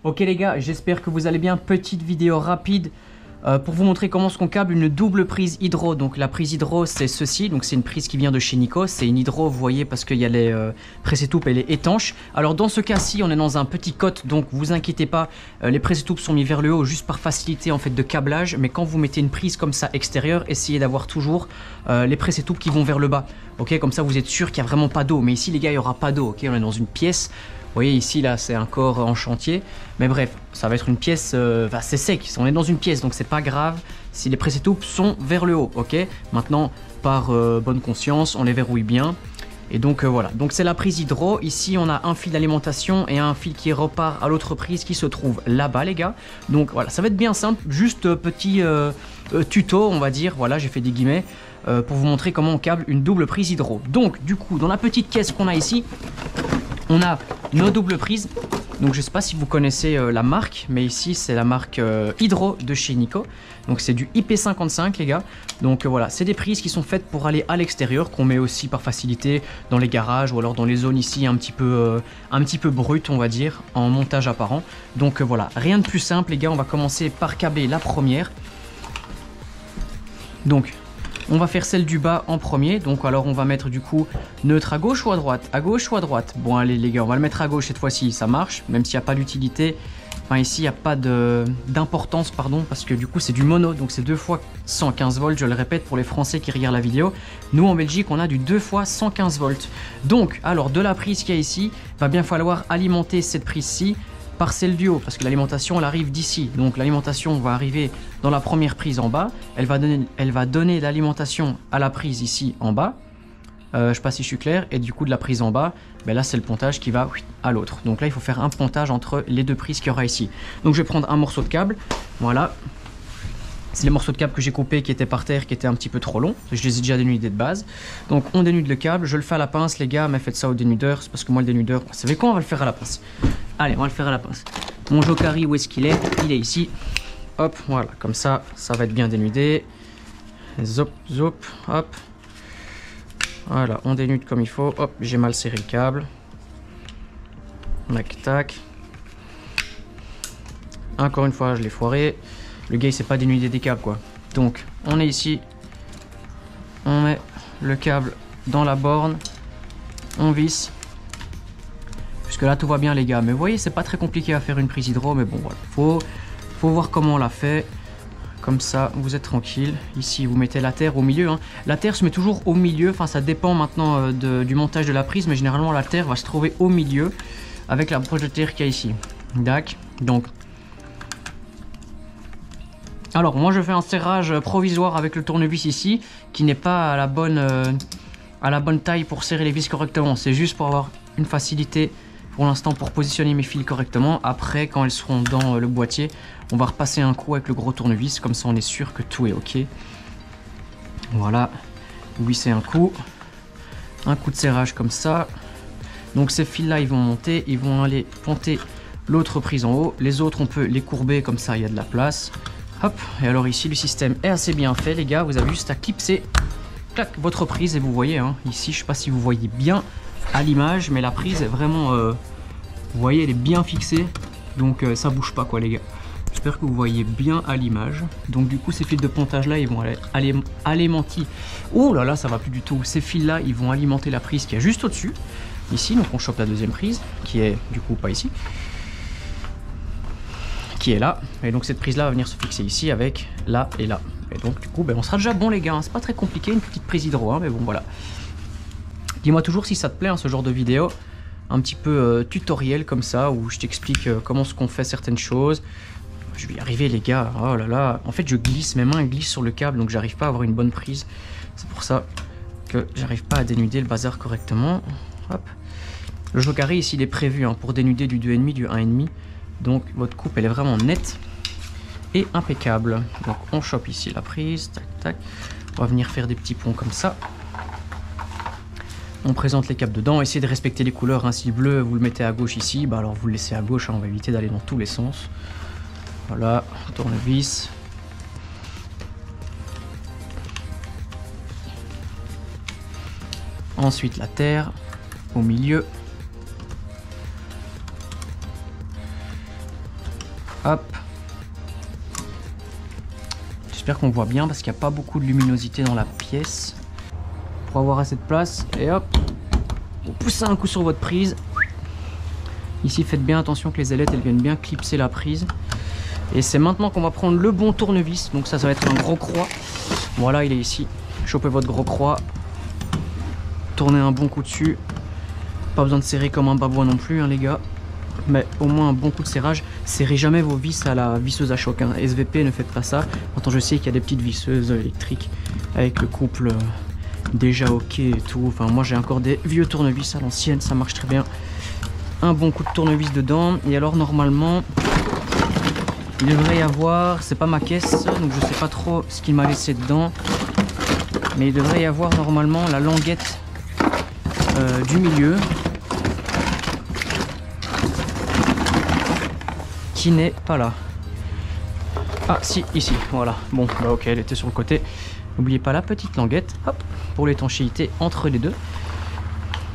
Ok les gars, j'espère que vous allez bien. Petite vidéo rapide pour vous montrer comment on câble une double prise hydro. Donc la prise hydro c'est ceci, donc c'est une prise qui vient de chez Nico. C'est une hydro, vous voyez, parce qu'il y a les presse-étoupe, elle est étanche. Alors dans ce cas-ci, on est dans un petit cote, donc vous inquiétez pas, les presse-étoupe sont mis vers le haut juste par facilité en fait de câblage. Mais quand vous mettez une prise comme ça extérieure, essayez d'avoir toujours les presse-étoupe qui vont vers le bas. Ok, comme ça vous êtes sûr qu'il n'y a vraiment pas d'eau. Mais ici les gars, il n'y aura pas d'eau. Ok, on est dans une pièce. Vous voyez ici là c'est un corps en chantier, mais bref ça va être une pièce, c'est sec, on est dans une pièce donc c'est pas grave si les presse-étoupe sont vers le haut, ok. Maintenant par bonne conscience on les verrouille bien et donc voilà, donc c'est la prise hydro. Ici on a un fil d'alimentation et un fil qui repart à l'autre prise qui se trouve là-bas les gars. Donc voilà, ça va être bien simple, juste petit tuto on va dire, voilà j'ai fait des guillemets pour vous montrer comment on câble une double prise hydro. Donc du coup dans la petite caisse qu'on a ici, on a nos doubles prises. Donc je sais pas si vous connaissez la marque, mais ici c'est la marque Hydro de chez Nico. Donc c'est du IP55 les gars. Donc voilà, c'est des prises qui sont faites pour aller à l'extérieur, qu'on met aussi par facilité dans les garages ou alors dans les zones ici un petit peu brutes on va dire, en montage apparent. Donc voilà, rien de plus simple les gars, on va commencer par câbler la première. Donc on va faire celle du bas en premier, donc alors on va mettre du coup neutre à gauche ou à droite? À gauche ou à droite? Bon allez les gars, on va le mettre à gauche cette fois-ci, ça marche, même s'il n'y a pas d'utilité. Enfin ici il n'y a pas d'importance pardon, parce que du coup c'est du mono, donc c'est 2 fois 115 volts, je le répète pour les Français qui regardent la vidéo. Nous en Belgique on a du 2 fois 115 volts. Donc alors de la prise qu'il y a ici, va bien falloir alimenter cette prise-ci par celle du haut, parce que l'alimentation elle arrive d'ici, donc l'alimentation va arriver dans la première prise en bas, elle va donner l'alimentation à la prise ici en bas, je sais pas si je suis clair, et du coup de la prise en bas, ben là c'est le pontage qui va à l'autre, donc là il faut faire un pontage entre les deux prises qu'il y aura ici. Donc je vais prendre un morceau de câble, voilà, c'est les morceaux de câble que j'ai coupés qui étaient par terre, qui étaient un petit peu trop longs, je les ai déjà dénudés de base, donc on dénude le câble, je le fais à la pince les gars, mais faites ça au dénudeur, c'est parce que moi le dénudeur, vous savez quoi, on va le faire à la pince. Allez, on va le faire à la pince. Mon Jokari, où est-ce qu'il est? Il est ici. Hop, voilà, comme ça, ça va être bien dénudé. Zop, zop, hop. Voilà, on dénude comme il faut. Hop, j'ai mal serré le câble. Tac, tac. Encore une fois, je l'ai foiré. Le gars, il s'est pas dénudé des câbles, quoi. Donc, on est ici. On met le câble dans la borne. On visse. Jusque là tout va bien les gars, mais vous voyez c'est pas très compliqué à faire une prise hydro, mais bon voilà, faut voir comment on l'a fait. Comme ça vous êtes tranquille. Ici vous mettez la terre au milieu, hein. La terre se met toujours au milieu, enfin ça dépend maintenant du montage de la prise, mais généralement la terre va se trouver au milieu avec la broche de terre qu'il y a ici. Dac, donc alors moi je fais un serrage provisoire avec le tournevis ici, qui n'est pas à la bonne taille pour serrer les vis correctement, c'est juste pour avoir une facilité pour l'instant pour positionner mes fils correctement. Après quand elles seront dans le boîtier, on va repasser un coup avec le gros tournevis, comme ça on est sûr que tout est ok. Voilà, visser un coup de serrage comme ça. Donc ces fils là ils vont monter, ils vont aller ponter l'autre prise en haut, les autres on peut les courber comme ça il y a de la place. Hop, et alors ici le système est assez bien fait les gars, vous avez juste à clipser clac, votre prise et vous voyez hein, ici je sais pas si vous voyez bien à l'image, mais la prise est vraiment vous voyez elle est bien fixée, donc ça bouge pas quoi les gars. J'espère que vous voyez bien à l'image. Donc du coup ces fils de pontage là ils vont alimenter, oh là là ça va plus du tout, ces fils là ils vont alimenter la prise qui est juste au dessus ici, donc on chope la deuxième prise qui est du coup pas ici, qui est là, et donc cette prise là va venir se fixer ici avec là et là, et donc du coup ben, on sera déjà bon les gars, hein. C'est pas très compliqué, une petite prise hydro hein, mais bon voilà. Dis-moi toujours si ça te plaît hein, ce genre de vidéo un petit peu tutoriel comme ça, où je t'explique comment ce qu'on fait certaines choses. Je vais y arriver les gars, oh là là, en fait je glisse, mes mains glissent sur le câble, donc j'arrive pas à avoir une bonne prise, c'est pour ça que j'arrive pas à dénuder le bazar correctement. Hop. Le Jokari ici il est prévu hein, pour dénuder du 2,5, du 1,5, donc votre coupe elle est vraiment nette et impeccable. Donc on chope ici la prise, tac tac, on va venir faire des petits ponts comme ça. On présente les câbles dedans, essayez de respecter les couleurs, hein. Si le bleu vous le mettez à gauche ici, bah alors vous le laissez à gauche, hein. On va éviter d'aller dans tous les sens. Voilà, tournevis. Ensuite la terre au milieu. Hop. J'espère qu'on voit bien parce qu'il n'y a pas beaucoup de luminosité dans la pièce. Pour avoir assez de place. Et hop. Vous poussez un coup sur votre prise. Ici, faites bien attention que les ailettes elles viennent bien clipser la prise. Et c'est maintenant qu'on va prendre le bon tournevis. Donc ça va être un gros croix. Voilà, il est ici. Chopez votre gros croix. Tournez un bon coup dessus. Pas besoin de serrer comme un babouin non plus, hein, les gars. Mais au moins un bon coup de serrage. Serrez jamais vos vis à la visseuse à choc. Hein. SVP, ne faites pas ça. Pourtant, je sais qu'il y a des petites visseuses électriques avec le couple déjà ok et tout. Enfin, moi, j'ai encore des vieux tournevis à l'ancienne. Ça marche très bien. Un bon coup de tournevis dedans. Et alors, normalement, il devrait y avoir... C'est pas ma caisse, donc je sais pas trop ce qu'il m'a laissé dedans. Mais il devrait y avoir normalement la languette du milieu. Qui n'est pas là. Ah si, ici, voilà. Bon, bah ok, elle était sur le côté. N'oubliez pas la petite languette, hop, pour l'étanchéité entre les deux.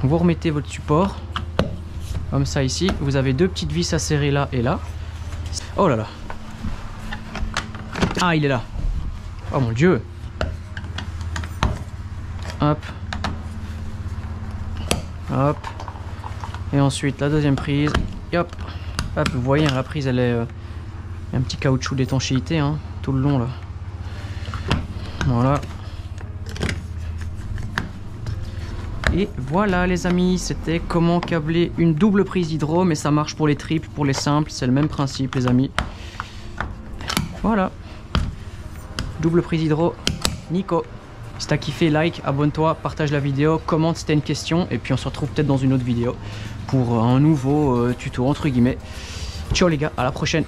Vous remettez votre support, comme ça ici. Vous avez deux petites vis à serrer là et là. Oh là là. Ah, il est là. Oh mon Dieu. Hop. Hop. Et ensuite la deuxième prise. Et hop. Hop, vous voyez, la prise, elle est... un petit caoutchouc d'étanchéité, hein, tout le long, là. Voilà. Et voilà, les amis, c'était comment câbler une double prise hydro, mais ça marche pour les triples, pour les simples, c'est le même principe, les amis. Voilà. Double prise hydro, Nico. Si t'as kiffé, like, abonne-toi, partage la vidéo, commente si t'as une question, et puis on se retrouve peut-être dans une autre vidéo pour un nouveau tuto, entre guillemets. Ciao les gars, à la prochaine.